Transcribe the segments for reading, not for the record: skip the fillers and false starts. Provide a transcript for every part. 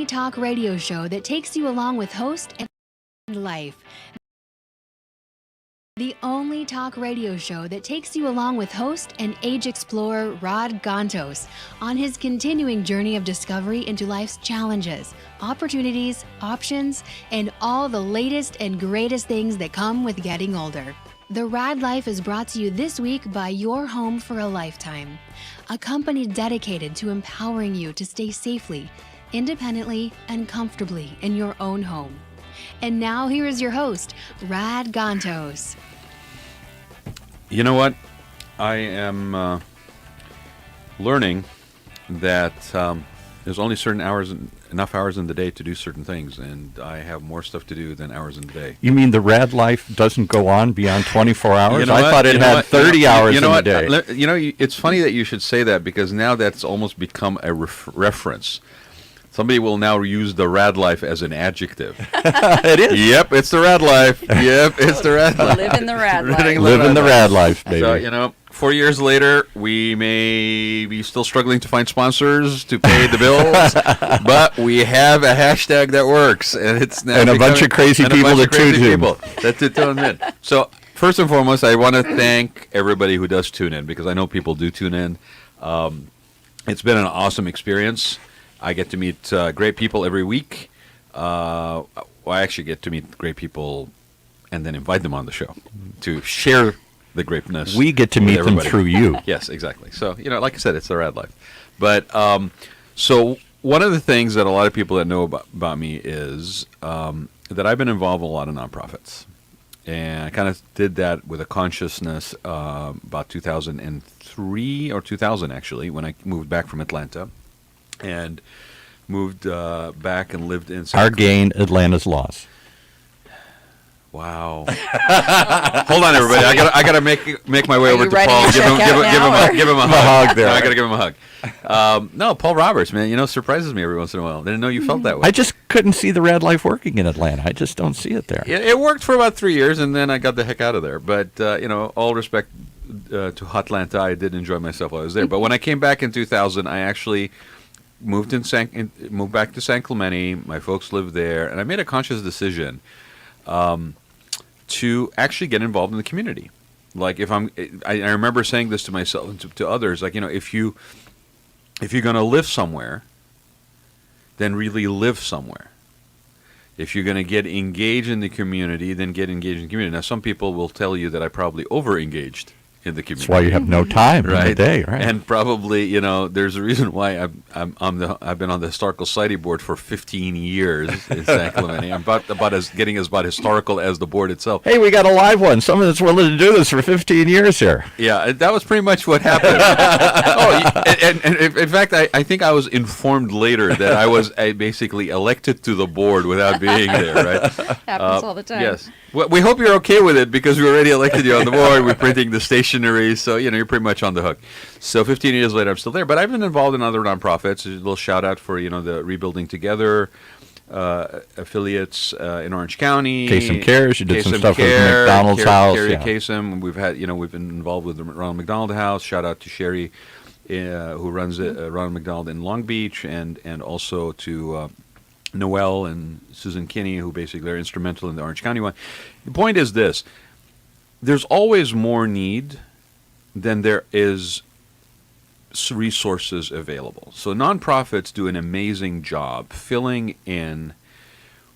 talk radio show that takes you along with host and life. The only talk radio show that takes you along with host and age explorer Rod Gantos on his continuing journey of discovery into life's challenges, opportunities, options, and all the latest and greatest things that come with getting older. The Raad Life is brought to you this week by Your Home for a Lifetime, a company dedicated to empowering you to stay safely, independently, and comfortably in your own home. And now here is your host, Rod Gantos. You know what? I am learning that there's only certain hours, enough hours in the day to do certain things, and I have more stuff to do than hours in the day. You mean the Raad Life doesn't go on beyond 24 hours? You know I thought it had 30 hours in the day. You know, it's funny that you should say that, because now that's almost become a reference. Somebody will now use the Raad Life as an adjective. It is. Yep, it's the Raad Life. Yep, it's the Raad Life. Live in the Raad Life. Live in the Raad Life, baby. So, you know, 4 years later, we may be still struggling to find sponsors to pay the bills, but we have a hashtag that works, and it's now and a bunch of crazy people that tune in. So, first and foremost, I want to thank everybody who does tune in, because I know people do tune in. It's been an awesome experience. I get to meet great people every week. I actually get to meet great people and then invite them on the show to share the greatness. We get to meet them through you. Yes, exactly. So, you know, like I said, it's the Raad Life. But so one of the things that a lot of people that know about me is that I've been involved with a lot of nonprofits. And I kind of did that with a consciousness about 2003 or 2000, actually, when I moved back from Atlanta. And moved back and lived in Our gain, Atlanta's loss. Wow. Hold on, everybody. I gotta make my way over to Paul. Give him a hug there. I gotta give him a hug. No, Paul Roberts, man. You know, surprises me every once in a while. Didn't know you felt that way. I just couldn't see the Raad Life working in Atlanta. I just don't see it there. It worked for about 3 years, and then I got the heck out of there. But you know, all respect to Atlanta, I did enjoy myself while I was there. But when I came back in 2000, I actually moved back to San Clemente. My folks lived there, and I made a conscious decision to actually get involved in the community. Like, I remember saying this to myself and to others. Like, you know, if you're going to live somewhere, then really live somewhere. If you're going to get engaged in the community, then get engaged in the community. Now, some people will tell you that I probably over-engaged in the community. That's why you have no time in the day, right? And probably, you know, there's a reason why I've been on the historical society board for 15 years in San Clemente. I'm getting about historical as the board itself. Hey, we got a live one. Someone that's willing to do this for 15 years here. Yeah, that was pretty much what happened. And in fact, I think I was informed later that I was basically elected to the board without being there. Right? Happens all the time. Yes. Well, we hope you're okay with it, because we already elected you on the board. We're printing the stationery, so you know you're pretty much on the hook. So 15 years later, I'm still there, but I've been involved in other nonprofits. A little shout out for the Rebuilding Together affiliates in Orange County. Kasem Cares. You did some stuff with Care, McDonald's House. Carrie Yeah. Kasem. We've been involved with the Ronald McDonald House. Shout out to Sherry, who runs Ronald McDonald in Long Beach, and also to Noel and Susan Kinney, who basically are instrumental in the Orange County one. The point is this: there's always more need than there is resources available. So nonprofits do an amazing job filling in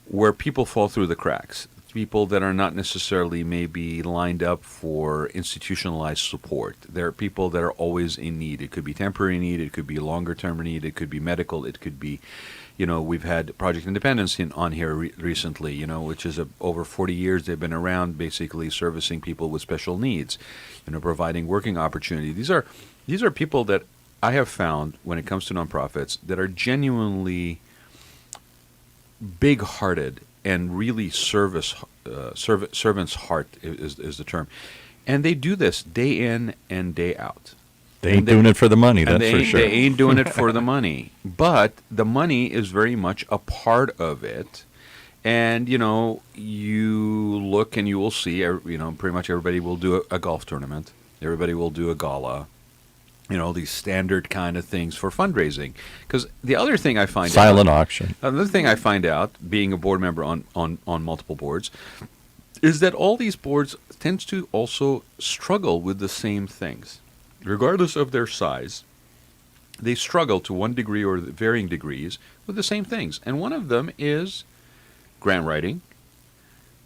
where people fall through the cracks. People that are not necessarily maybe lined up for institutionalized support. There are people that are always in need. It could be temporary need, it could be longer term need, it could be medical, it could be, you know, we've had Project Independence on here recently, you know, which is over 40 years they've been around, basically servicing people with special needs, you know, providing working opportunity. These are people that I have found, when it comes to nonprofits, that are genuinely big-hearted and really servant's heart is the term. And they do this day in and day out. They ain't doing it for the money, that's for sure. They ain't doing it for the money. But the money is very much a part of it. And, you know, you look and you will see, you know, pretty much everybody will do a golf tournament. Everybody will do a gala. all these standard kind of things for fundraising. Because the other thing I find Silent auction. Another thing I find out, being a board member on multiple boards, is that all these boards tends to also struggle with the same things. Regardless of their size, they struggle to one degree or varying degrees with the same things. And one of them is grant writing.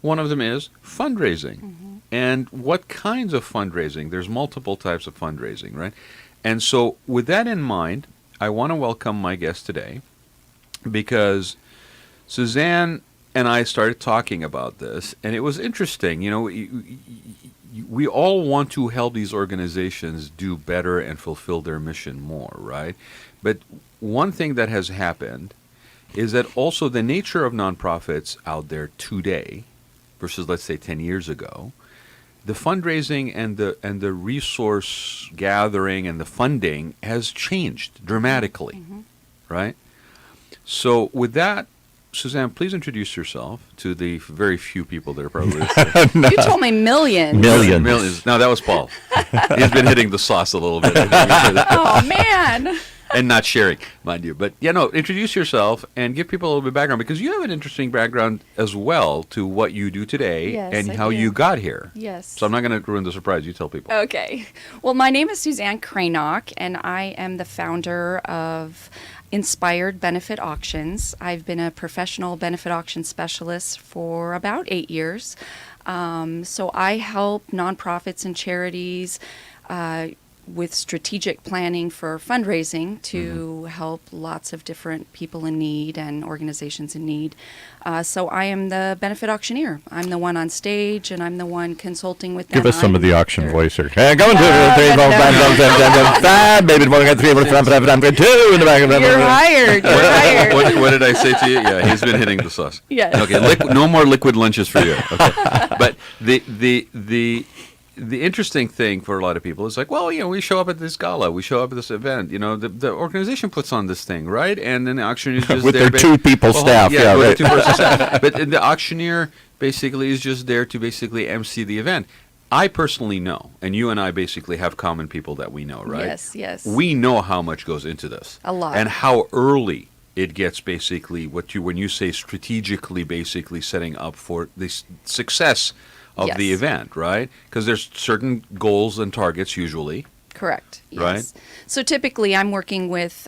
One of them is fundraising. Mm-hmm. And what kinds of fundraising? There's multiple types of fundraising, right? And so with that in mind, I want to welcome my guest today because Suzanne and I started talking about this, and it was interesting. We all want to help these organizations do better and fulfill their mission more, right? But one thing that has happened is that also the nature of nonprofits out there today versus, let's say, 10 years ago, the fundraising and the resource gathering and the funding has changed dramatically, mm-hmm. right? So with that, Suzanne, please introduce yourself to the very few people that are probably listening. You told me millions. Millions. No, that was Paul. He's been hitting the sauce a little bit. Oh, man. And not sharing, mind you. But, introduce yourself and give people a little bit of background because you have an interesting background as well to what you do today and how you got here. Yes. So I'm not going to ruin the surprise. You tell people. Okay. Well, my name is Suzanne Crain Nock, and I am the founder of Inspired Benefit Auctions. I've been a professional benefit auction specialist for about 8 years. So I help nonprofits and charities with strategic planning for fundraising to help lots of different people in need and organizations in need. So I am the benefit auctioneer. I'm the one on stage, and I'm the one consulting with them. Give us some of the auction voice here. Hey, go into 3, 4, 5, 5, maybe 1, 3, 4, 5, 2 in the back of the You're hired. You're hired. What did I say to you? Yeah, he's been hitting the sauce. Yes. Okay, no more liquid lunches for you. Okay. But the interesting thing for a lot of people is like, well, we show up at this gala, we show up at this event, the organization puts on this thing, right? And then the auctioneer is just with there. With their two-people staff. Yeah, right. with 2-person staff. But the auctioneer basically is just there to basically MC the event. I personally know, and you and I basically have common people that we know, right? Yes. We know how much goes into this. A lot. And how early it gets basically when you say strategically basically setting up for the success of the event, right? Because there's certain goals and targets usually. Correct. Yes. Right? So typically I'm working with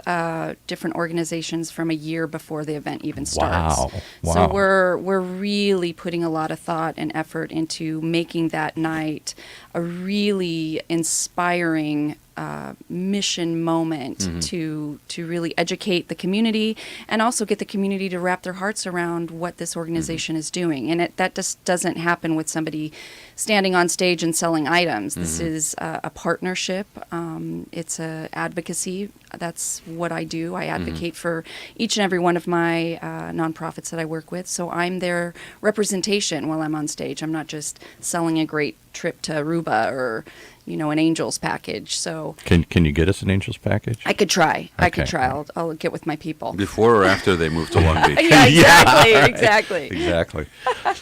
different organizations from a year before the event even starts. Wow. So we're really putting a lot of thought and effort into making that night a really inspiring mission moment to really educate the community and also get the community to wrap their hearts around what this organization is doing. And that just doesn't happen with somebody standing on stage and selling items. This is a partnership. It's a advocacy. That's what I do. I advocate for each and every one of my nonprofits that I work with. So I'm their representation while I'm on stage. I'm not just selling a great trip to Aruba or an Angels package. So can you get us an Angels package? I could try. Okay. I'll get with my people. Before or after they move to Long Beach? Yeah, exactly. Exactly.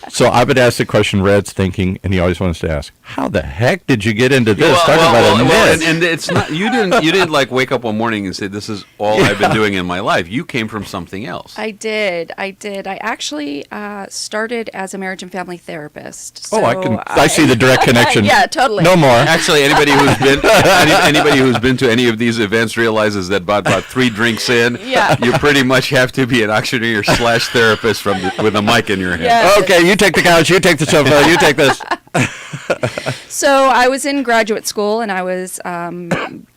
So I would ask the question Rad's thinking, and he always wants to ask, how the heck did you get into this? Talk about a myth. And it's not you didn't like wake up one morning and say this is all I've been doing in my life. You came from something else. I did. I actually started as a marriage and family therapist. So I I see the direct connection. Yeah, totally. No more. Actually, anybody who's been to any of these events realizes that about 3 drinks in, you pretty much have to be an auctioneer / therapist with a mic in your hand. Yes. Okay, you take the couch, you take the sofa, you take this. So I was in graduate school and I was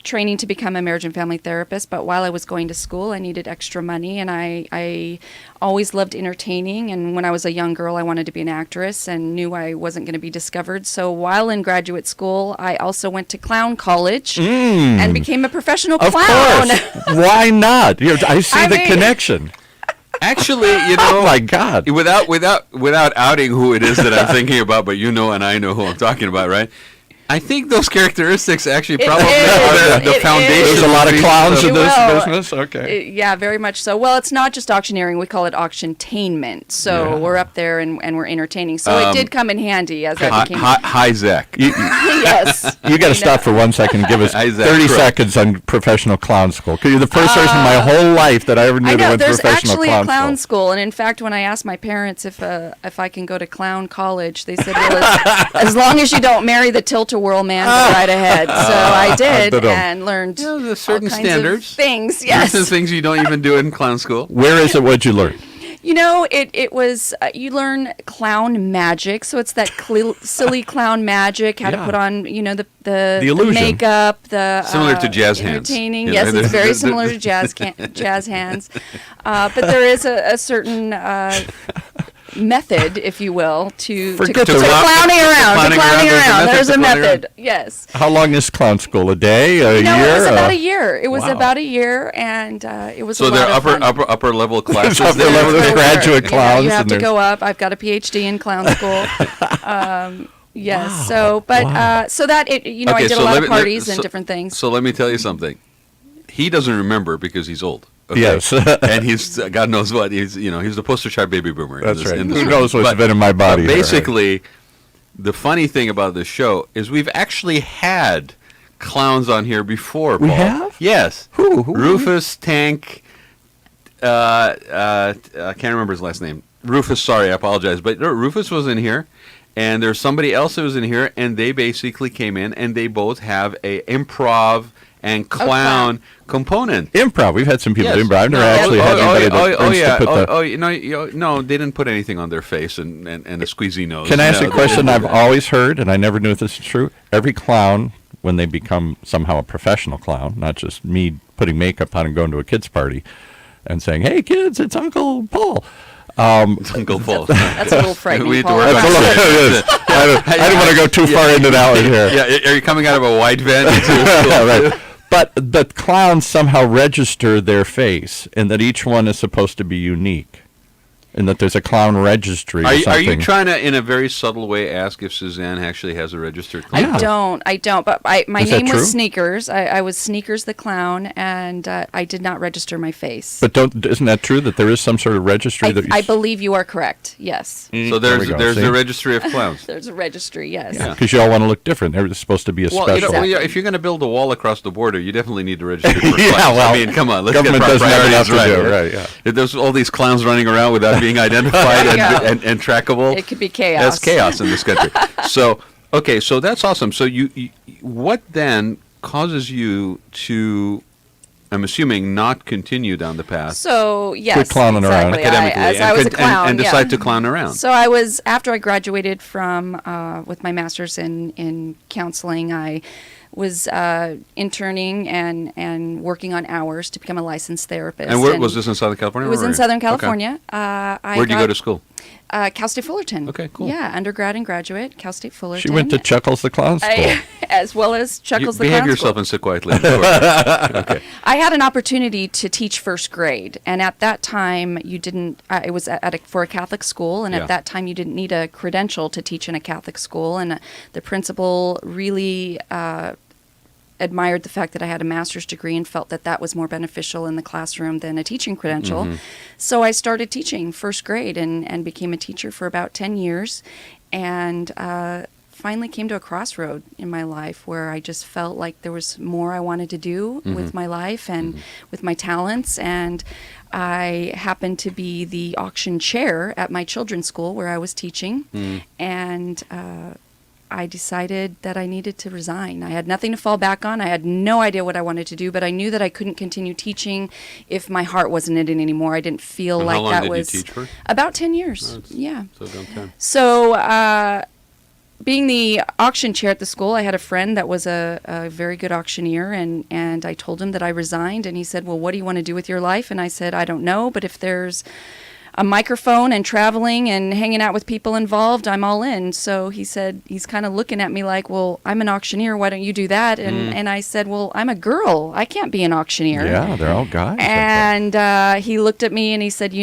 training to become a marriage and family therapist. But while I was going to school, I needed extra money, and I always loved entertaining. And when I was a young girl, I wanted to be an actress and knew I wasn't going to be discovered. So while in graduate school, I also went to clown college and became a professional clown. Of course. Why not? I see the connection. Actually, oh my God! Without outing who it is that I'm thinking about, but and I know who I'm talking about, right? I think those characteristics actually It probably is. are the It foundation. There's a lot of clowns in It this will. business. Okay. Yeah, very much so. Well, it's not just auctioneering. We call it auctiontainment. So Yeah. we're up there and we're entertaining. So it did come in handy as I Hi, became. hi, Zach. Yes. You got to stop for 1 second and give us Isaac 30 Crook. seconds on professional clown school. 'Cause you're the first person in my whole life that I ever knew I that know went to there's professional actually clown a clown school. school, and in fact, when I asked my parents if I can go to clown college, they said, "Well, as long as you don't marry the tilt-a-whirl man, go right ahead." So I did, Ta-dum. and learned Yeah, there's all certain kinds standards. of things. There's Yes, some things you don't even do in clown school. Where is it? What'd you learn? you know, it was you learn clown magic, so it's that silly clown magic, how Yeah. to put on, the illusion. makeup, the Similar to jazz hands. entertaining. You Yes, know, it's very the- similar to jazz hands, but there is a certain method, if you will, to Forget to the rock- clowning around. To clowning around. There's a clowning method. Yes. How long is clown school? A day? A No, year? it was about a year. It was Wow. about a year, and it was So a they're lot of fun. upper level classes. Upper there? level That's graduate where- clowns you have and to there's- go up. I've got a PhD in clown school. Yes. Wow. So, but Wow. so that I Okay, did a so lot let of me- parties and so- different things. So let me tell you something. He doesn't remember because he's old. Okay? Yes. And he's God knows what he's he's the poster child baby boomer. in That's this- right. in this Who room. knows what's But- been in my body? But basically, the funny thing about this show is we've actually had clowns on here before. We Paul. have? Yes. Who? Rufus Tank. I can't remember his last name. Rufus. Sorry, I apologize. But Rufus was in here, and there's somebody else that was in here, and they basically came in, and they both have a improv and clown component. Improv. We've had some people do improv. I've never No, actually had anybody that learns to put the... no, they didn't put anything on their face and a squeezy nose. Can I ask No, a they question didn't I've do that. always heard, and I never knew if this is true? Every clown, when they become somehow a professional clown, not just me putting makeup on and going to a kid's party and saying, "Hey kids, it's Uncle Paul." It's Uncle Paul. That's a little frightening. We have to Paul. work That's a on little- it is. I didn't want to go too far into that one here. Yeah, are you coming out of a wide van? Yeah, right. But the clowns somehow register their face, and that each one is supposed to be unique, and that there's a clown registry or Are something. you trying to, in a very subtle way, ask if Suzanne actually has a registered clown? I don't. But my Is that name true? was Sneakers. I was Sneakers the clown, and I did not register my face. But isn't that true that there is some sort of registry that you... I believe you are correct. Yes. So There we go, there's see? the registry of clowns. There's a registry. Yes. Yeah. Because you all want to look different. They're supposed to be a Well, special... well, yeah, if you're going to build a wall across the border, you definitely need to register for clowns. Yeah, well, I mean, come on, let's get government our doesn't have enough priorities to right. do, right, yeah. There's all these clowns running around without being identified There you go. and trackable. It could be chaos. That's chaos in this country. So, okay, so that's awesome. So you what then causes you to, I'm assuming, not continue down the path So yes, Quit clowning around. exactly. academically As I was a clown, and yeah. decide to clown around? So I was, after I graduated from with my master's in counseling, I was interning and working on hours to become a licensed therapist. And where was this, in Southern California? It was in or- Southern okay. California. Where'd you go to school? Cal State Fullerton. Okay, cool. Yeah, undergrad and graduate, Cal State Fullerton. She went to Chuckles the Clown School. As well as Chuckles the Behave Clown yourself School. and sit quietly. Okay. I had an opportunity to teach first grade, and at that time you didn't. It was for a Catholic school, and Yeah. at that time you didn't need a credential to teach in a Catholic school. And the principal really admired the fact that I had a master's degree and felt that that was more beneficial in the classroom than a teaching credential. Mm-hmm. So I started teaching first grade and became a teacher for about 10 years, and finally came to a crossroad in my life where I just felt like there was more I wanted to do with my life and with my talents. And I happened to be the auction chair at my children's school where I was teaching, and I decided that I needed to resign. I had nothing to fall back on. I had no idea what I wanted to do, but I knew that I couldn't continue teaching if my heart wasn't in it anymore. I didn't feel And like how long that did you was teach for? about 10 years. Oh, it's- Yeah. So don't tell. So, being the auction chair at the school, I had a friend that was a very good auctioneer, and I told him that I resigned, and he said, "Well, what do you want to do with your life?" And I said, "I don't know, but if there's a microphone and traveling and hanging out with people involved, I'm all in. So he said, he's kind of looking at me like, well, I'm an auctioneer. Why don't you do that? And I said, well, I'm a girl. I can't be an auctioneer. Yeah, they're all guys. And he looked at me and he said,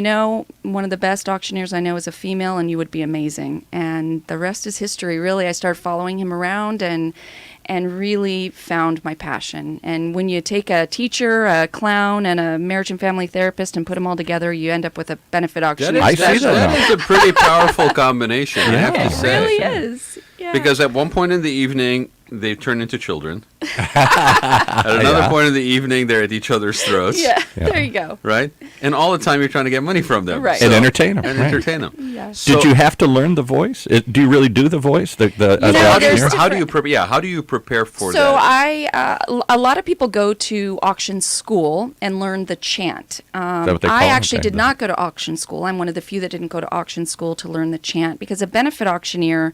one of the best auctioneers I know is a female, and you would be amazing. And the rest is history, really. I started following him around and really found my passion. And when you take a teacher, a clown, and a marriage and family therapist and put them all together, you end up with a benefit auctioneer. I see that That is a pretty powerful combination, I have to It say. really is. Yeah. Because at one point in the evening, they turn into children. At another point in the evening, they're at each other's throats. Yeah, there you go. Right? And all the time, you're trying to get money from them. Right. And entertain them. And right. entertain them. Yeah. Did you have to learn the voice? Do you really do the voice? The there's auctioneer? How do you prepare for So that? a lot of people go to auction school and learn the chant. that what they call I it? actually Okay. did not go to auction school. I'm one of the few that didn't go to auction school to learn the chant, because a benefit auctioneer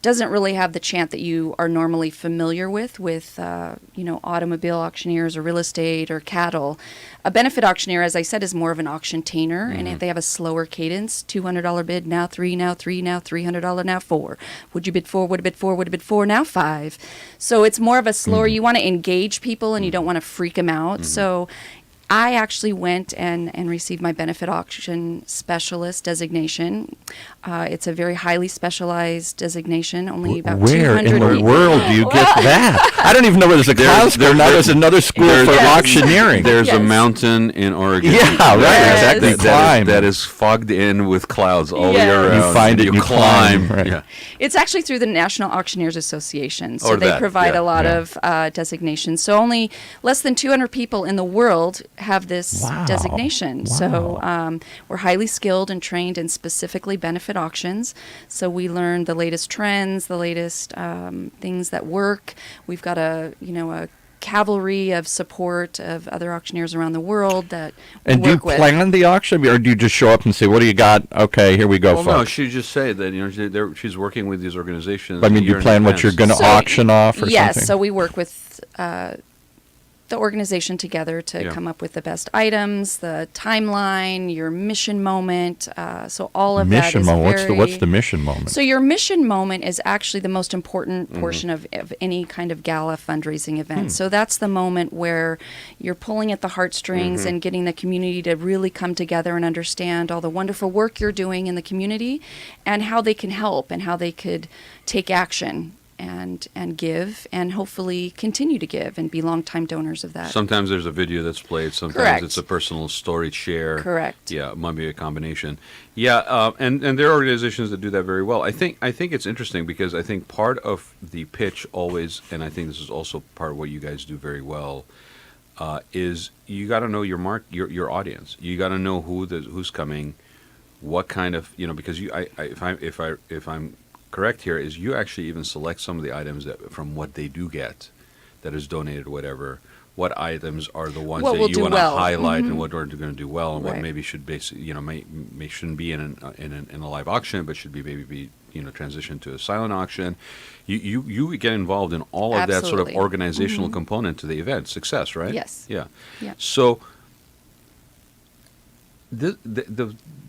doesn't really have the chant that you are normally familiar with automobile auctioneers or real estate or cattle. A benefit auctioneer, as I said, is more of an auctiontainer, and they have a slower cadence. $200 bid, now 3, now 3, now $300, now 4. Would you bid 4? Would have bid 4? Would have bid 4? Now 5. So it's more of a slower. You want to engage people, and you don't want to freak them out. So I actually went and received my Benefit Auction Specialist designation. It's a very highly specialized designation. Only about Where 200 in the people. world do you get that? I don't even know where there's a clown school. Now there's another school for auctioneering. There's a Yes. mountain in Oregon. Yeah, right, Yes. exactly. Climb. That is fogged in with clouds all Yes. year You round. find it, You you climb. climb, right. Yeah. It's actually through the National Auctioneers Association, so Or they that, provide yeah. a lot Yeah. of designations. So only less than 200 people in the world have this Wow. designation. So we're highly skilled and trained in specifically benefit auctions. So we learn the latest trends, the latest things that work. We've got a cavalry of support of other auctioneers around the world that we And do you work with. plan the auction, or do you just show up and say, "What do you got? Okay, here we go, Well, no, folks." she just said that she's working with these organizations. I mean, a you year in plan what you're going advance. to auction off or yes, something? so we work with the organization together to Yeah. come up with the best items, the timeline, your mission moment. So all of mission that is moment. very... What's the mission moment? So your mission moment is actually the most important Mm-hmm. portion of any kind of gala fundraising event. So that's the moment where you're pulling at the heartstrings Mm-hmm. and getting the community to really come together and understand all the wonderful work you're doing in the community and how they can help and how they could take action and give and hopefully continue to give and be longtime donors of that. Sometimes there's a video that's played. Sometimes Correct. it's a personal story share. Correct. Yeah, it might be a combination. Yeah, and there are organizations that do that very well. I think it's interesting because I think part of the pitch always, and I think this is also part of what you guys do very well, is you got to know your audience. You got to know who's coming, what kind of because if I'm correct here is you actually even select some of the items that from what they do get that is donated, whatever. What items are the ones What that will you do want to well. highlight and what are going to do well, and what Right. maybe should basically may shouldn't be in a live auction, but should be transitioned to a silent auction. You get involved in all of that sort of Absolutely. organizational component to the event success, right? Yes. Yeah. Yeah. So the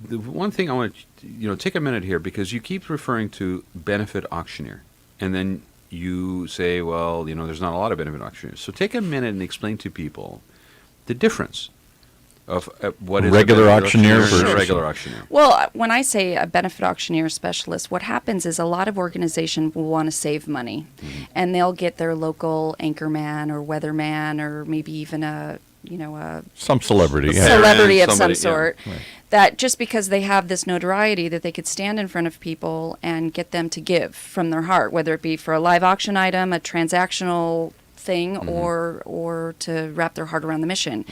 one thing I want to take a minute here because you keep referring to benefit auctioneer, and then you say, well, there's not a lot of benefit auctioneers. So take a minute and explain to people the difference of what is Regular a benefit auctioneer and a versus- regular auctioneer. Well, when I say a benefit auctioneer specialist, what happens is a lot of organizations will want to save money, and they'll get their local anchorman or weatherman or maybe even a Some celebrity. Yeah. celebrity of somebody, some yeah. sort. Right. That just because they have this notoriety that they could stand in front of people and get them to give from their heart, whether it be for a live auction item, a transactional thing, or to wrap their heart around the mission.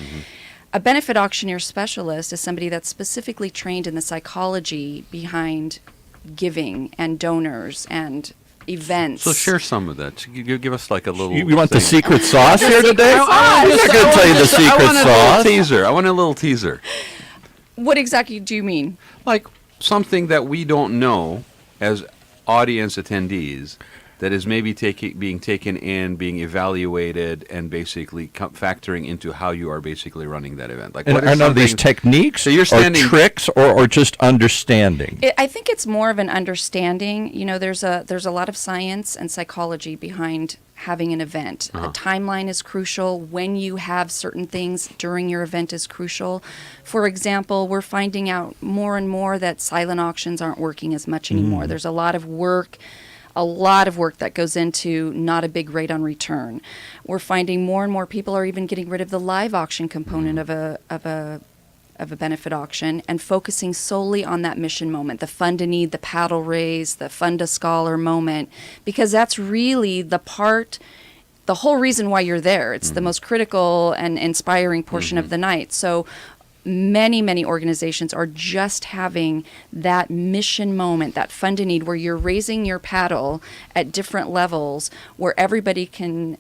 A benefit auctioneer specialist is somebody that's specifically trained in the psychology behind giving and donors and events. So share some of that. You give us like a little. You want the thing. secret sauce here today? sauce. I'm not going to tell you the I secret want a little sauce. teaser. I want a little teaser. What exactly do you mean? Like something that we don't know as audience attendees that is maybe being taken in, being evaluated, and basically factoring into how you are basically running that event? Like, And what are is none of these something- techniques So you're or standing- tricks or just understanding? I think it's more of an understanding. You know, there's a lot of science and psychology behind having an event. A timeline is crucial. When you have certain things during your event is crucial. For example, we're finding out more and more that silent auctions aren't working as much anymore. There's a lot of work that goes into not a big rate on return. We're finding more and more people are even getting rid of the live auction component of a benefit auction and focusing solely on that mission moment, the fund a need, the paddle raise, the fund a scholar moment, because that's really the whole reason why you're there. It's the most critical and inspiring portion of the night. So many organizations are just having that mission moment, that fund a need, where you're raising your paddle at different levels where everybody can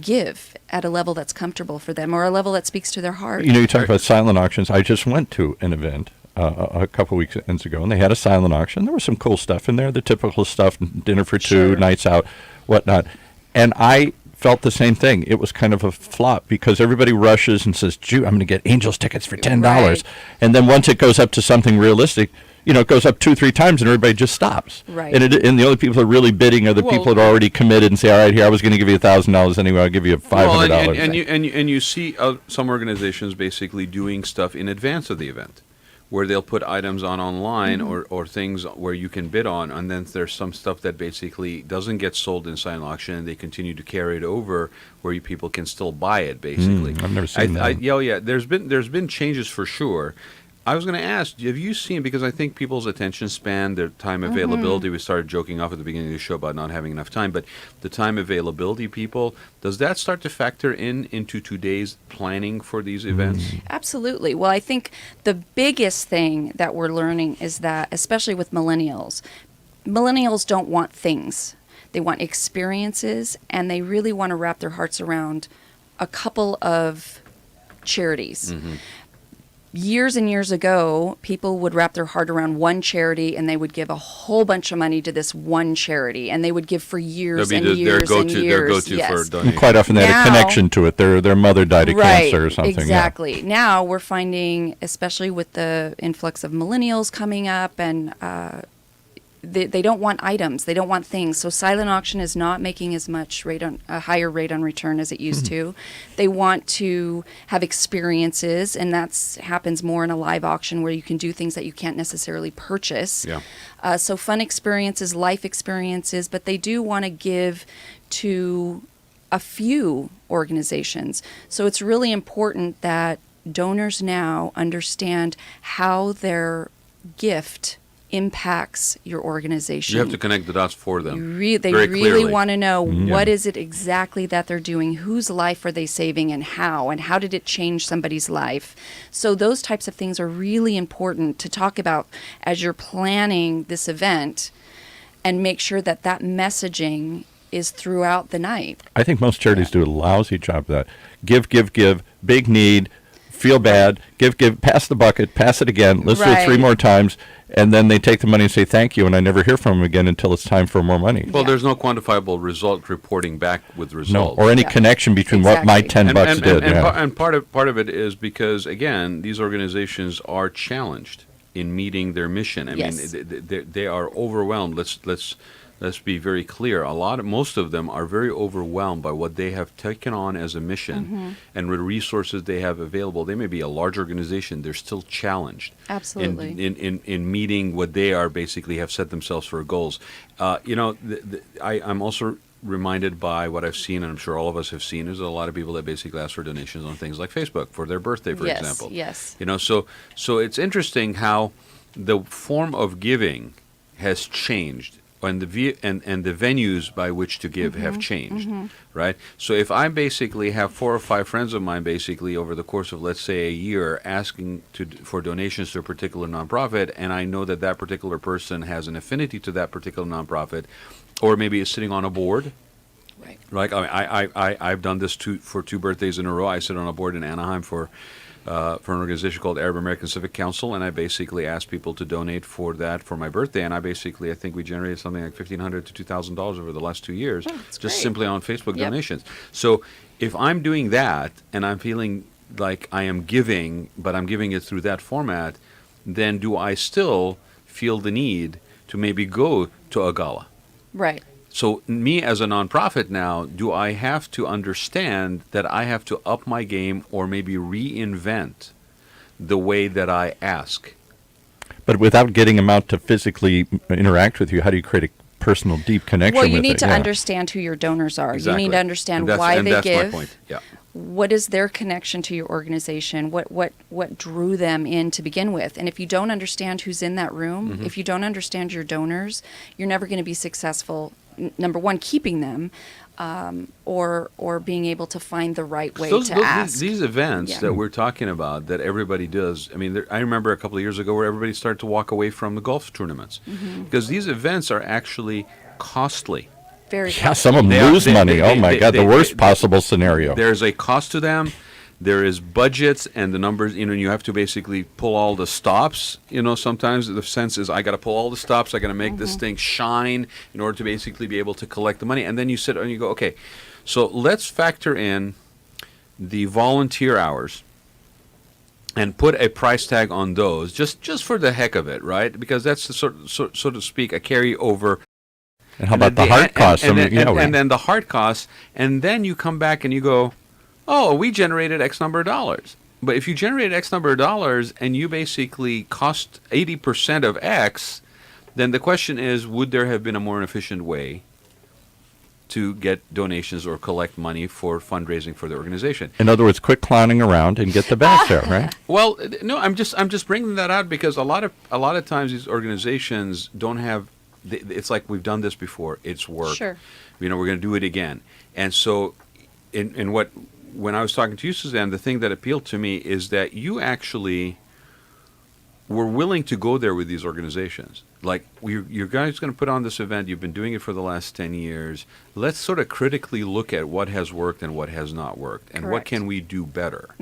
give at a level that's comfortable for them or a level that speaks to their heart. You know, you talk about silent auctions. I just went to an event a couple weekends ago, and they had a silent auction. There was some cool stuff in there, the typical stuff, dinner for two, Sure. nights out, whatnot. And I felt the same thing. It was kind of a flop because everybody rushes and says, "Gee, I'm going to get Angels tickets for $10." Right. And then once it goes up to something realistic, you know, it goes up 2-3 times and everybody just stops. Right. And the only people that are really bidding are the Well, people that are already committed and say, "All right, here, I was going to give you $1,000 anyway. I'll give you $500." Well, and you see some organizations basically doing stuff in advance of the event, where they'll put items on online or things where you can bid on, and then there's some stuff that basically doesn't get sold in silent auction, and they continue to carry it over where people can still buy it. Basically, I've never seen that. Yeah. There's been changes for sure. I was going to ask, have you seen, because I think people's attention span, their time availability, we started joking off at the beginning of the show about not having enough time, but the time availability, people, does that start to factor into today's planning for these events? Absolutely. Well, I think the biggest thing that we're learning is that, especially with millennials don't want things. They want experiences, and they really want to wrap their hearts around a couple of charities. Years and years ago, people would wrap their heart around one charity, and they would give a whole bunch of money to this one charity, and they would give for years and years their and go-to, years. Their go-to Yes. for donating. Quite often they had a Now- connection to it. Their mother died of cancer or something. yeah. Exactly. Now we're finding, especially with the influx of millennials coming up, and they don't want items, they don't want things. So silent auction is not making as much a higher rate on return as it used to. They want to have experiences, and that happens more in a live auction where you can do things that you can't necessarily purchase. Yeah. So fun experiences, life experiences, but they do want to give to a few organizations. So it's really important that donors now understand how their gift impacts your organization. You have to connect the dots for them. They very really clearly. want to know what Yeah. is it exactly that they're doing, whose life are they saving, and how did it change somebody's life. So those types of things are really important to talk about as you're planning this event, and make sure that that messaging is throughout the night. I think most charities do a lousy job of that. Give, big need, feel bad, give, pass the bucket, pass it again, let's do it 3 Right. more times, and then they take the money and say thank you, and I never hear from them again until it's time for more money. Well, Yeah. there's no quantifiable result reporting back with No, results. or any Yeah. connection between what my Exactly. $10 did. yeah. And part of it is because, again, these organizations are challenged in meeting their mission. I Yes. mean, they are overwhelmed. Let's be very clear. Most of them are very overwhelmed by what they have taken on as a mission, and with resources they have available. They may be a large organization; they're still challenged. Absolutely. In meeting what they are basically have set themselves for goals. I'm also reminded by what I've seen, and I'm sure all of us have seen, is a lot of people that basically ask for donations on things like Facebook for their birthday, for Yes, example. yes. So it's interesting how the form of giving has changed, and the venues by which to give have changed, right? So if I basically have 4 or 5 friends of mine basically over the course of, let's say, a year asking for donations to a particular nonprofit, and I know that particular person has an affinity to that particular nonprofit, or maybe is sitting on a board. Right. Like I've done this for 2 birthdays in a row. I sit on a board in Anaheim for for an organization called Arab American Civic Council, and I basically asked people to donate for that for my birthday, and I think we generated something like $1,500 to $2,000 over the last 2 years, that's just great. simply on Facebook Yep. donations. So if I'm doing that and I'm feeling like I am giving, but I'm giving it through that format, then do I still feel the need to maybe go to a gala? Right. So me as a nonprofit now, do I have to understand that I have to up my game or maybe reinvent the way that I ask? But without getting them out to physically interact with you, how do you create a personal, deep connection Well, with you it? need to Yeah. understand who your donors are. Exactly. You need to understand And why they that's give. my point. Yeah. What is their connection to your organization? What drew them in to begin with? And if you don't understand who's in that room, if you don't understand your donors, you're never going to be successful. Number one, keeping them, or being able to find the right way to ask. These events Yeah. that we're talking about that everybody does, I mean, I remember a couple of years ago where everybody started to walk away from the golf tournaments because these events are actually costly. Very Yeah, some of them They are- lose they- money. they- Oh my they- God, the they- worst they- possible scenario. There's a cost to them. There is budgets and the numbers, you have to basically pull all the stops. Sometimes the sense is I got to pull all the stops. I got to make this thing shine in order to basically be able to collect the money. And then you sit and you go, okay, so let's factor in the volunteer hours and put a price tag on those just for the heck of it, right? Because that's the so to speak a carryover. And how about the hard costs? And, I mean, and then the hard costs, and then you come back and you go, oh, we generated X number of dollars. But if you generated X number of dollars and you basically cost 80% of X, then the question is, would there have been a more efficient way to get donations or collect money for fundraising for the organization? in other words, quit clowning around and get the benefit, right? Well, no, I'm just bringing that out because a lot of times these organizations don't have. It's like we've done this before. It's worked. Sure. We're going to do it again. And so, when I was talking to you, Suzanne, the thing that appealed to me is that you actually were willing to go there with these organizations. Like, you guys going to put on this event. You've been doing it for the last 10 years. Let's sort of critically look at what has worked and what has not worked, and what Correct. can we do better.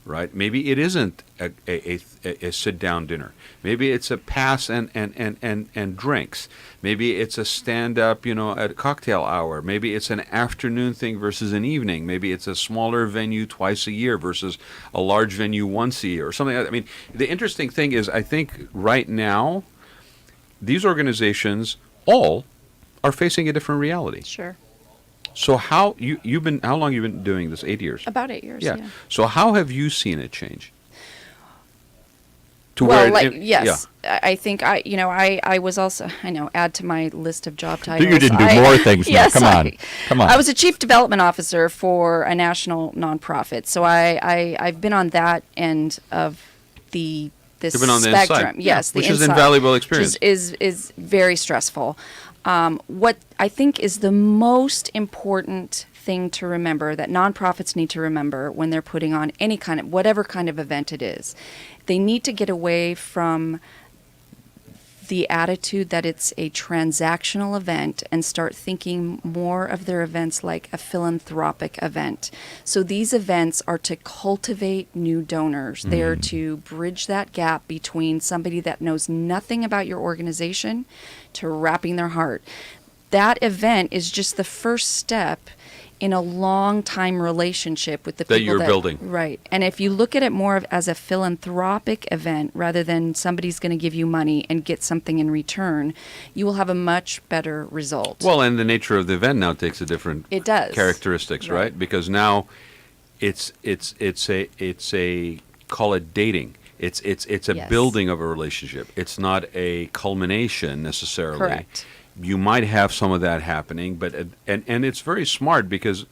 Right? Maybe it isn't a sit-down dinner. Maybe it's a pass and drinks. Maybe it's a stand-up, at a cocktail hour. Maybe it's an afternoon thing versus an evening. Maybe it's a smaller venue twice a year versus a large venue once a year or something like that. I mean, the interesting thing is I think right now these organizations all are facing a different reality. Sure. So how how long you've been doing this? 8 years. About 8 years. Yeah. Yeah. So how have you seen it change? To Well, where yes, I think I was also, add to my list of job titles. You didn't do more things now. Yes, Come on. Come on. I was a chief development officer for a national nonprofit, so I've been on that end of this You've been on the spectrum. inside. Yes, Yeah, the which is inside, invaluable experience. which is very stressful. What I think is the most important thing to remember that nonprofits need to remember when they're putting on whatever kind of event it is, they need to get away from the attitude that it's a transactional event and start thinking more of their events like a philanthropic event. So these events are to cultivate new donors. They are to bridge that gap between somebody that knows nothing about your organization to wrapping their heart. That event is just the first step in a long time relationship with the people That you're building. Right. And if you look at it more as a philanthropic event rather than somebody's going to give you money and get something in return, you will have a much better result. Well, and the nature of the event now takes a different It does. characteristics, right? Right. Because now it's a call it dating. It's a Yes. building of a relationship. It's not a culmination necessarily. Correct. You might have some of that happening, but and it's very smart because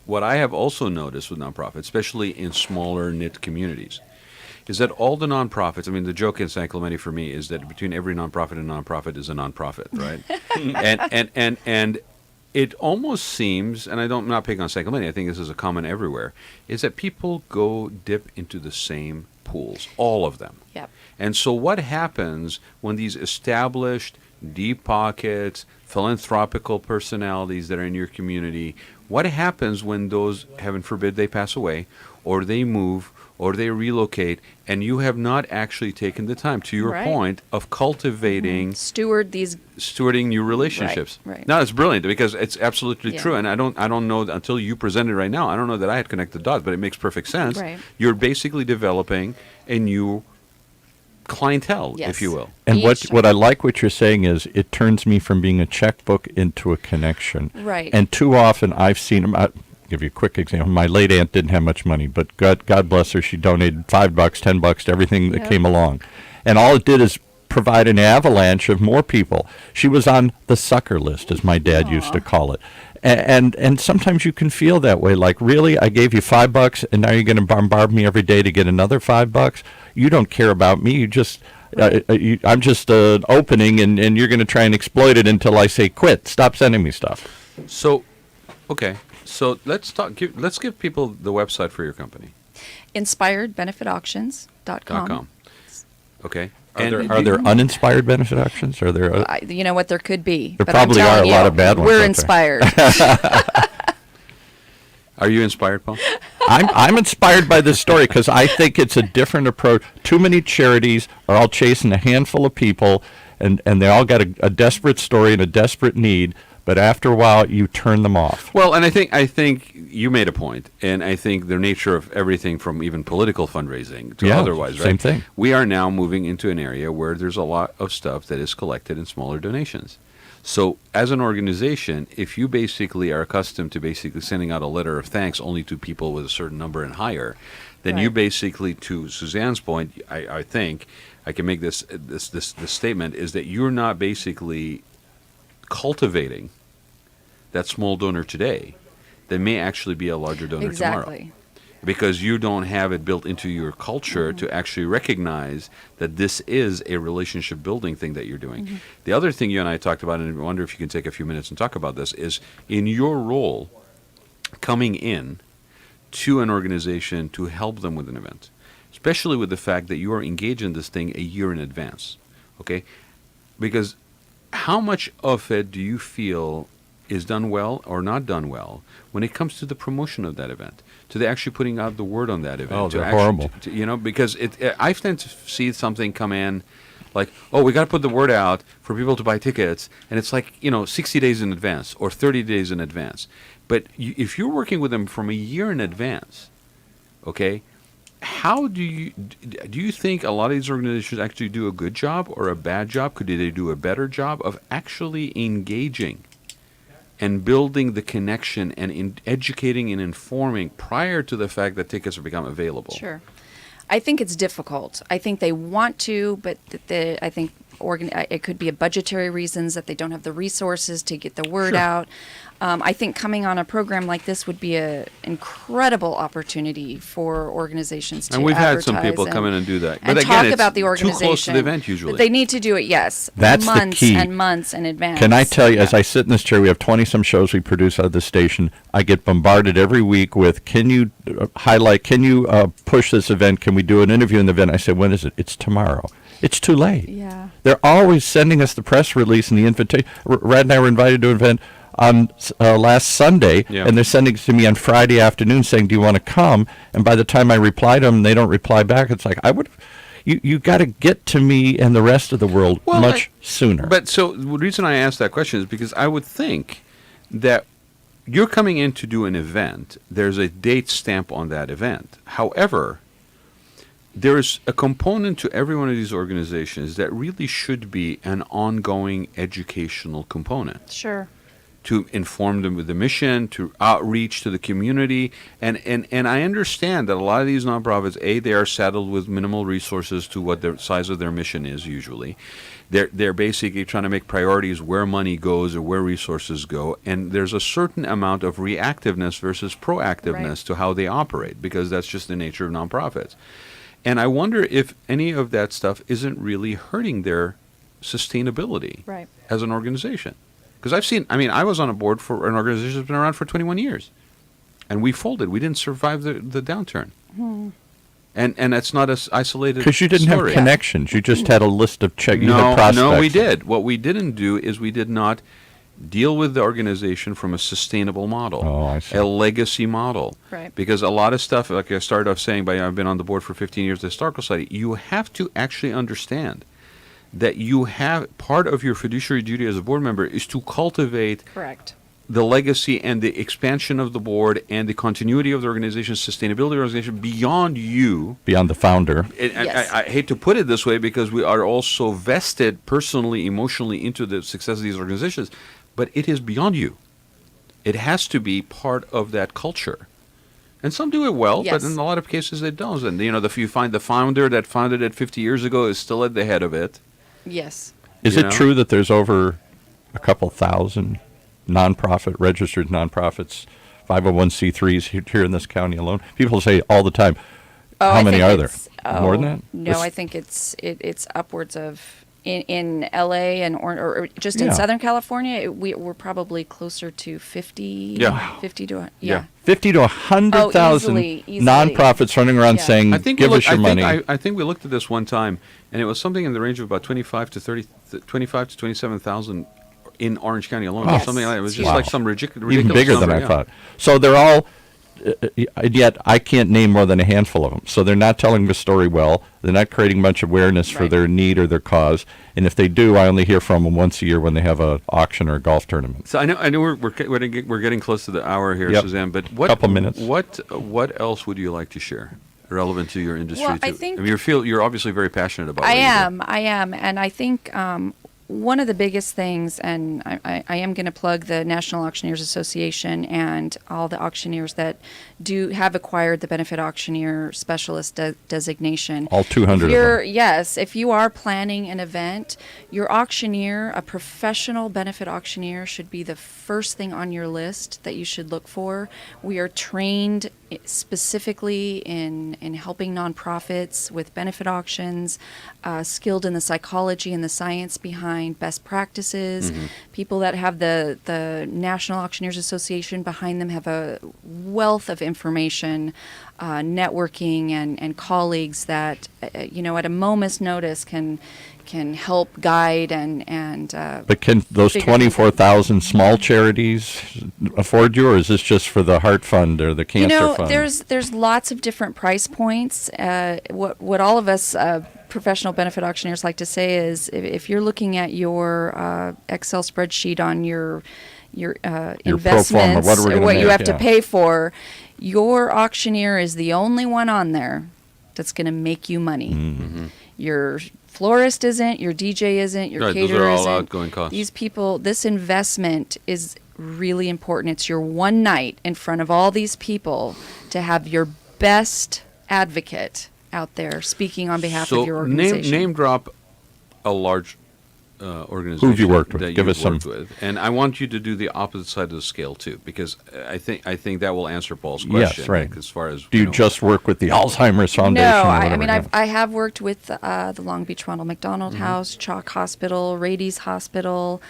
what I have also noticed with nonprofits, especially in smaller knit communities, is that all the nonprofits. I mean, the joke in San Clemente for me is that between every nonprofit and nonprofit is a nonprofit, right? and it almost seems, and I'm not picking on San Clemente, I think this is a common everywhere, is that people go dip into the same pools, all of them. Yep. And so what happens when these established deep pockets, philanthropical personalities that are in your community, what happens when those, heaven forbid, they pass away, or they move, or they relocate, and you have not actually taken the time, to your Right. point, of cultivating, Stewarding new relationships. Right. No, it's brilliant because it's absolutely Yeah. true, and I don't know until you present it right now. I don't know that I had connected the dots, but it makes perfect sense. Right. You're basically developing a new clientele, Yes. if you will. And Each- what I like what you're saying is it turns me from being a checkbook into a connection. Right. And too often I've seen them. I'll give you a quick example. My late aunt didn't have much money, but God bless her, she donated $5, $10 to everything that Yep. came along. And all it did is provide an avalanche of more people. She was on the sucker list, as my dad used to call it. And sometimes you can feel that way, like, really, I gave you $5, and now you're going to bombard me every day to get another $5? You don't care about me. You just, I'm just an opening, and you're going to try and exploit it until I say quit. Stop sending me stuff. So, okay. So let's give people the website for your company. InspiredBenefitAuctions.com. .com. Okay. Are there uninspired benefit auctions? Are there? You know what? There could be. There but I'm probably are telling a lot you, of bad ones We're out inspired. Are you inspired, Paul? I'm inspired by this story because I think it's a different approach. Too many charities are all chasing a handful of people, and they all got a desperate story and a desperate need. But after a while, you turn them off. Well, and I think you made a point, and I think the nature of everything from even political fundraising to otherwise, right? Same thing. We are now moving into an area where there's a lot of stuff that is collected in smaller donations. So as an organization, if you basically are accustomed to basically sending out a letter of thanks only to people with a certain number and higher, then you Right. basically, to Suzanne's point, I think I can make this statement, is that you're not basically cultivating that small donor today that may actually be a larger donor tomorrow. Exactly. Because you don't have it built into your culture to actually recognize that this is a relationship building thing that you're doing. The other thing you and I talked about, and I wonder if you can take a few minutes and talk about this, is in your role coming in to an organization to help them with an event, especially with the fact that you are engaged in this thing a year in advance, okay? Because how much of it do you feel is done well or not done well when it comes to the promotion of that event, to the actually putting out the word on that event? Oh, to they're actually- horrible. Because I tend to see something come in like, oh, we got to put the word out for people to buy tickets, and it's like, 60 days in advance or 30 days in advance. But if you're working with them from a year in advance, okay, how do you think a lot of these organizations actually do a good job or a bad job? Could they do a better job of actually engaging and building the connection and educating and informing prior to the fact that tickets have become available? Sure. I think it's difficult. I think they want to, but I think it could be a budgetary reasons that they don't have the resources to get the word Sure. out. I think coming on a program like this would be an incredible opportunity for organizations to And we've had some advertise people come in and do that. and But again, talk it's about the too organization. close to the event usually. But they need to do it, yes, That's the months key. and months in advance. Can I tell you, as Yeah. I sit in this chair, we have 20-some shows we produce out of this station. I get bombarded every week with, can you highlight, can you push this event? Can we do an interview in the event? I say, when is it? It's tomorrow. It's too late. Yeah. They're always sending us the press release and the invitation. Rad and I were invited to an event on last Sunday, Yeah. and they're sending it to me on Friday afternoon saying, do you want to come? And by the time I reply to them, they don't reply back. It's like, you got to get to me and the rest of the world much sooner. But so the reason I asked that question is because I would think that you're coming in to do an event. There's a date stamp on that event. However, there's a component to every one of these organizations that really should be an ongoing educational component. Sure. To inform them with the mission, to outreach to the community. And I understand that a lot of these nonprofits, they are saddled with minimal resources to what the size of their mission is usually. They're basically trying to make priorities where money goes or where resources go. And there's a certain amount of reactiveness versus proactiveness Right. to how they operate, because that's just the nature of nonprofits. And I wonder if any of that stuff isn't really hurting their sustainability Right. as an organization. Because I was on a board for an organization that's been around for 21 years. And we folded. We didn't survive the downturn. And that's not as isolated Because you didn't story. have connections. You just had a list of check. You had No, prospects. no, we did. What we didn't do is we did not Deal with the organization from a sustainable model, Oh, I see. a legacy model. Right. Because a lot of stuff, like I started off saying, I've been on the board for 15 years of the Historical Society, you have to actually understand that you have part of your fiduciary duty as a board member is to cultivate Correct. the legacy and the expansion of the board and the continuity of the organization, sustainability of the organization beyond you. Beyond the founder. And Yes. I hate to put it this way because we are also vested personally, emotionally into the success of these organizations, but it is beyond you. It has to be part of that culture. And some do it well, Yes. but in a lot of cases they don't. And, if you find the founder that founded it 50 years ago is still at the head of it. Yes. Is You it know? true that there's over a couple thousand registered nonprofits, 501c3s here in this county alone? People say all the time, how many are there? More than that? No, I think it's upwards of in LA and or just in Yeah. Southern California. We're probably closer to 50. Yeah. 50 to Yeah. 50 to 100,000 easily. nonprofits running around Yeah. saying, I think give we us your money. I think we looked at this one time, and it was something in the range of about 25 to 27,000 in Orange County alone, or Yes. something like that. It was just Wow. like some ridiculous Even bigger than number, I yeah. thought. So they're all, yet I can't name more than a handful of them. So they're not telling the story well. They're not creating much awareness for Right. their need or their cause. And if they do, I only hear from them once a year when they have an auction or a golf tournament. So I know we're getting close to the hour here, Yep. Suzanne. But what Couple minutes. What else would you like to share relevant to your industry? Well, I too? think- you're obviously very passionate about. I what you do. am, and I think one of the biggest things, and I am going to plug the National Auctioneers Association and all the auctioneers that have acquired the Benefit Auctioneer Specialist designation. All 200 of them. Yes, if you are planning an event, your auctioneer, a professional benefit auctioneer, should be the first thing on your list that you should look for. We are trained specifically in helping nonprofits with benefit auctions, skilled in the psychology and the science behind best practices. People that have the National Auctioneers Association behind them have a wealth of information, networking and colleagues that at a moment's notice can help guide and But can those figure things out. 24,000 small charities afford you, or is this just for the Heart Fund or the Cancer Fund? There's lots of different price points. What all of us professional benefit auctioneers like to say is if you're looking at your Excel spreadsheet on your Your pro forma, investments, what are we gonna what you make, have to yeah. pay for, your auctioneer is the only one on there that's going to make you money. Mm-hmm. Your florist isn't, your DJ isn't, your Right, those caterer are all isn't. outgoing costs. These people, this investment is really important. It's your one night in front of all these people to have your best advocate out there speaking on behalf of your organization. Name drop a large organization. Who've you worked with? That Give you've us some- worked with. And I want you to do the opposite side of the scale too, because I think that will answer Paul's Yes, question. right. like, as far as Do you just work with the Alzheimer's Foundation? No, or I whatever? mean Yeah. I have worked with the Long Beach Ronald McDonald Mm-hmm. House, Chalk Hospital, Rady's Hospital.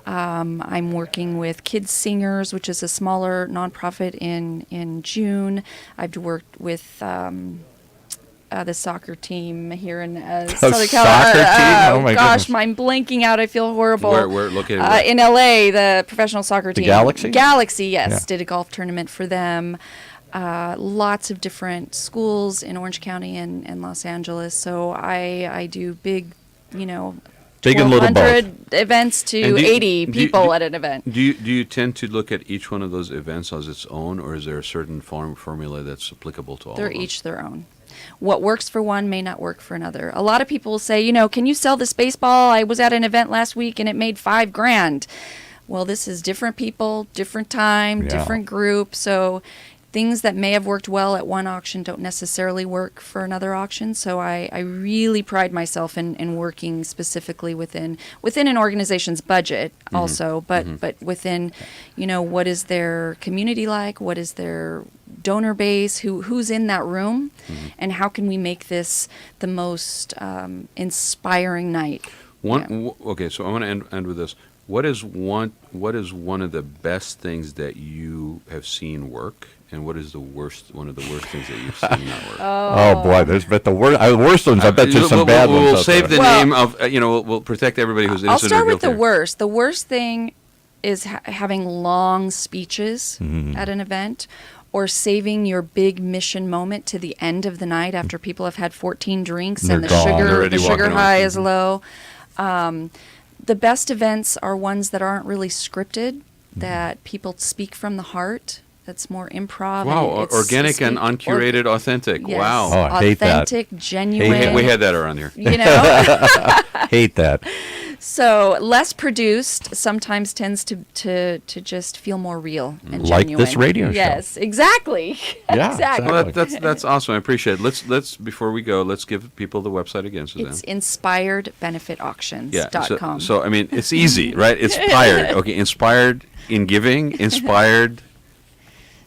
I'm working with Kids Singers, which is a smaller nonprofit in June. I've worked with the soccer team here in Southern soccer California. team? Oh, my gosh, goodness. I'm blanking out. I feel horrible. Where located where? In LA, the professional soccer team. Galaxy? Galaxy, yes. Yeah. Did a golf tournament for them. Lots of different schools in Orange County and Los Angeles. So I do big, Big and little both. 100 events to And do you- 80 do you- people do- at an event. Do you tend to look at each one of those events as its own, or is there a certain formula that's applicable to all They're of them? each their own. What works for one may not work for another. A lot of people will say, can you sell this baseball? I was at an event last week and it made $5,000. Well, this is different people, different time, Yeah. different group. So things that may have worked well at one auction don't necessarily work for another auction. So I really pride myself in working specifically within an organization's budget also, but within, what is their community like? What is their donor base? Who's in that room? And how can we make this the most inspiring night? Okay, so I want to end with this. What is one of the best things that you have seen work, and what is one of the worst things that you've seen not work? Oh boy, there's but the worst ones. I bet there's some bad ones. We'll out save there. the Well, name of we'll protect everybody who's I'll innocent or start with guilty. the worst. The worst thing is having long speeches at an event, or saving your big mission moment to the end of the night after people have had 14 drinks and They're gone. They're the already sugar walking high off. is low. The best events are ones that aren't really scripted, that people speak from the heart. That's more improv. Wow, and it's organic and speak- uncurated, authentic. Yes. Wow. Oh, I hate that. Authentic, genuine. We had that around here. You know, Hate that. so less produced sometimes tends to just feel more real and Like genuine. this radio show. Yes, exactly. Yeah, exactly. Well, that's awesome. I appreciate it. Let's before we go, let's give people the website again, Suzanne. It's inspiredbenefitauctions.com. So I mean, it's easy, right? Inspired. Okay, inspired in giving, inspired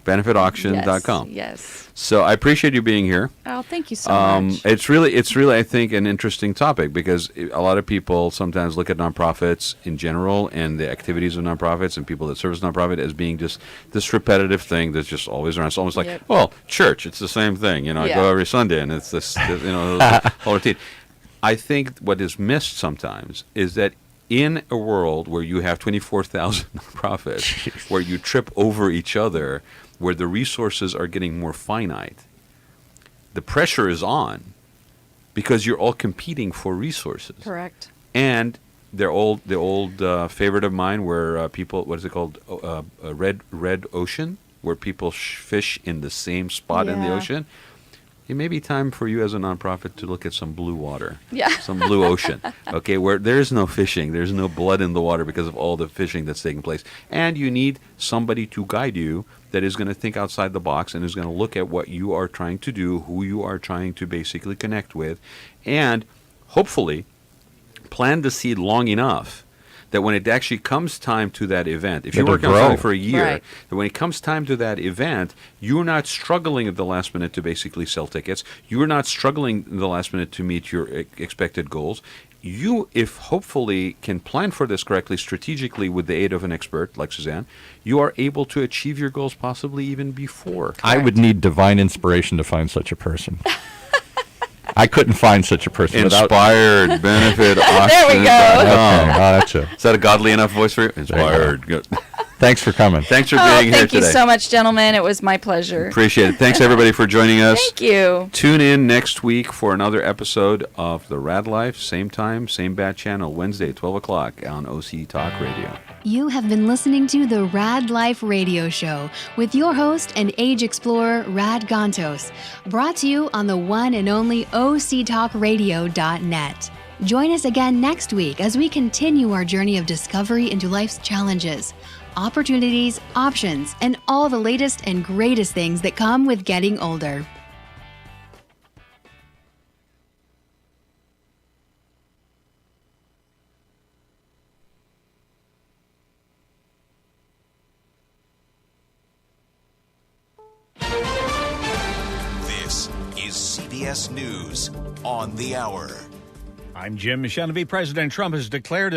benefitauctions.com. Yes. So I appreciate you being here. Oh, thank you so much. It's really, I think, an interesting topic because a lot of people sometimes look at nonprofits in general and the activities of nonprofits and people that service nonprofit as being just this repetitive thing that's just always around. It's almost like, Yep. well, church, it's the same thing. I Yeah. go every Sunday and it's this whole routine. I think what is missed sometimes is that in a world where you have 24,000 nonprofits, where you trip over each other, where the resources are getting more finite, the pressure is on because you're all competing for resources. Correct. And the old favorite of mine where people, what is it called? A red ocean, where people fish in the same spot in the Yeah. ocean. It may be time for you as a nonprofit to look at some blue water, Yeah. some blue ocean, okay, where there is no fishing, there's no blood in the water because of all the fishing that's taking place. And you need somebody to guide you that is going to think outside the box and is going to look at what you are trying to do, who you are trying to basically connect with, and hopefully plant the seed long enough that when it actually comes time to that event, if you're It'll working on grow. something for a year, Right. that when it comes time to that event, you're not struggling at the last minute to basically sell tickets. You're not struggling in the last minute to meet your expected goals. You, if hopefully can plan for this correctly, strategically with the aid of an expert like Suzanne, you are able to achieve your goals possibly even before. I would need divine inspiration to find such a person. I couldn't find such a person without. Inspired benefit. There we go. Okay, that's it. Is that a godly enough voice for you? Inspired. Good. Thanks for coming. Thanks for Oh, being here thank you today. so much, gentlemen. It was my pleasure. Appreciate it. Thanks everybody for joining us. Thank you. Tune in next week for another episode of the Raad Life, same time, same bat channel, Wednesday, 12 o'clock on OC Talk Radio. You have been listening to the Raad Life Radio Show with your host and age explorer, Rod Gantos, brought to you on the one and only OCTalkRadio.net. Join us again next week as we continue our journey of discovery into life's challenges, opportunities, options, and all the latest and greatest things that come with getting older. This is CBS News on the Hour. I'm Jim Michelevi. President Trump has declared